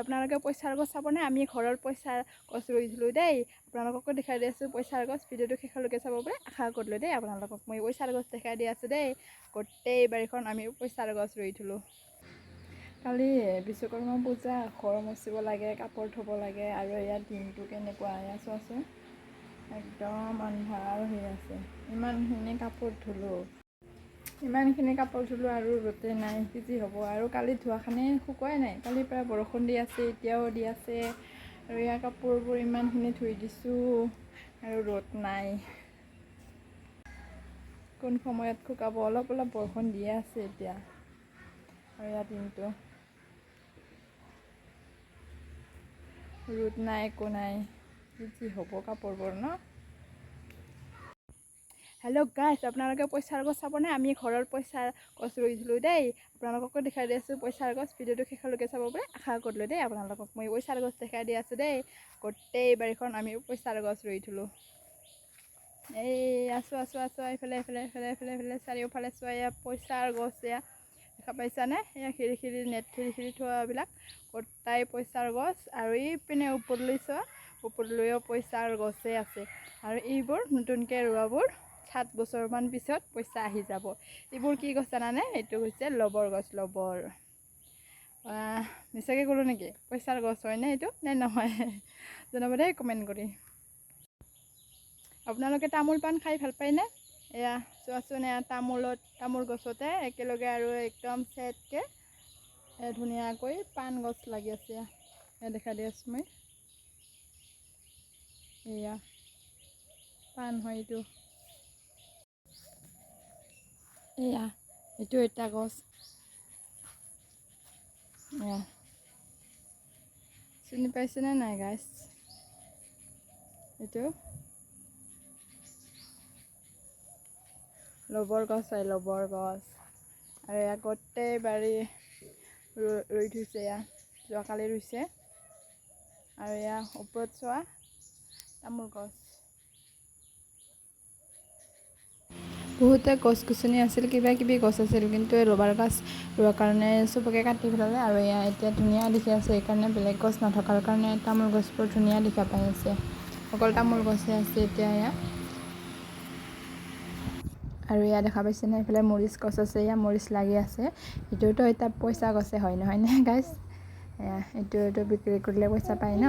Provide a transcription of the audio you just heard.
আপোনালোকে পইচাৰ গছ চাবনে? আমি ঘৰৰ পইচাৰ গছ ৰুইছিলোঁ দেই। আপোনালোককো দেখাই দি আছোঁ পইচাৰ গছ। ভিডিঅ'টো শেষলৈকে চাব পাৰে, আশা কৰিলোঁ দেই আপোনালোকক মই পইচাৰ গছ দেখাই দি আছোঁ দেই। গোটেই বাৰীখন আমি পইচাৰ গছ ৰুই থলোঁ। কালি বিশ্বকৰ্মা পূজা, ঘৰ মচিব লাগে, কাপোৰ ধুব লাগে, আৰু ইয়াত দিনটো কেনেকুৱা চোৱাচোন, একদম আন্ধাৰ হৈ আছে। ইমানখিনি কাপোৰ ধুলোঁ আৰু ৰ'দে নাই, কি যি হ'ব। আৰু কালি ধোৱাখানি শুকুৱাই নাই, কালিৰ পৰা বৰষুণ দি আছে, এতিয়াও দি আছে। আৰু ইয়াৰ কাপোৰবোৰ ইমানখিনি ধুই দিছোঁ আৰু ৰ'দ নাই। কোন সময়ত শুকাব, অলপ অলপ বৰষুণ দিয়ে আছে এতিয়া। আৰু ইয়াৰ দিনটো ৰ'দ নাই, একো নাই, কি যি হ'ব কাপোৰবোৰ ন। হেল্ল' গাইছ, আপোনালোকে পইচাৰ গছ চাবনে? আমি ঘৰৰ পইচাৰ গছ ৰুইছিলোঁ দেই। আপোনালোককো দেখাই দি আছোঁ পইচাৰ গছ। ভিডিঅ'টো শেষলৈকে চাব পাৰে, আশা কৰিলোঁ দেই আপোনালোকক মই পইচাৰ গছ দেখাই দি আছোঁ দেই। গোটেই বাৰীখন আমি পইচাৰ গছ ৰুই থলোঁ। এই আছোঁ এইফালে চাৰিওফালে চোৱা, এয়া পইচাৰ গছ, এয়া দেখা পাইছানে? এয়া খিৰিকিৰি নেট খিৰিকিৰি থোৱাবিলাক গোটাই পইচাৰ গছ। আৰু ইপিনে ওপৰলৈ চোৱা, ওপৰলৈও পইচাৰ গছেই আছে। আৰু এইবোৰ নতুনকৈ ৰোৱাবোৰ 7 বছৰমান পিছত পইচা আহি যাব। এইবোৰ কি গছ জানানে? এইটো হৈছে লবৰ গছ, লবৰ। মিছাকৈ ক'লোঁ নেকি? পইচাৰ গছ হয়নে এইটো নে নহয়? জনাব দেই কমেণ্ট কৰি। আপোনালোকে তামোল পাণ খাই ভাল পায়নে? এয়া চোৱাচোন, এয়া তামোল গছতে একেলগে আৰু একদম ছেটকৈ ধুনীয়াকৈ পাণ গছ লাগি আছে। এয়া দেখা দি আছোঁ মই, এয়া পাণ হয় এইটো। এয়া এইটো এটা গছ, এয়া চিনি পাইছেনে নাই গাইছ? এইটো লবৰ গছ হয়, লবৰ গছ। আৰু এয়া গোটেই বাৰী ৰুই থৈছে, এয়া যোৱাকালি ৰুইছে। আৰু এয়া ওপৰত চোৱা, তামোল গছ। বহুতে গছ গছনি আছিল, কিবা কিবি গছ আছিল, কিন্তু এই ৰবাৰ গছ ৰোৱাৰ কাৰণে চবকে কাটি পেলালে। আৰু এয়া এতিয়া ধুনীয়া দেখি আছে, সেইকাৰণে বেলেগ গছ নথকাৰ কাৰণে তামোল গছবোৰ ধুনীয়া দেখা পাই আছে। অকল তামোল গছে আছে এতিয়া এয়া। আৰু এয়া দেখা পাইছেনে? এইফালে মৰিচ গছ আছে, এয়া মৰিচ লাগি আছে। এইটোতো এতিয়া পইচা গছে হয়, নহয়নে গাইছ? এইটো বিক্ৰী কৰিলে পইচা পায় ন।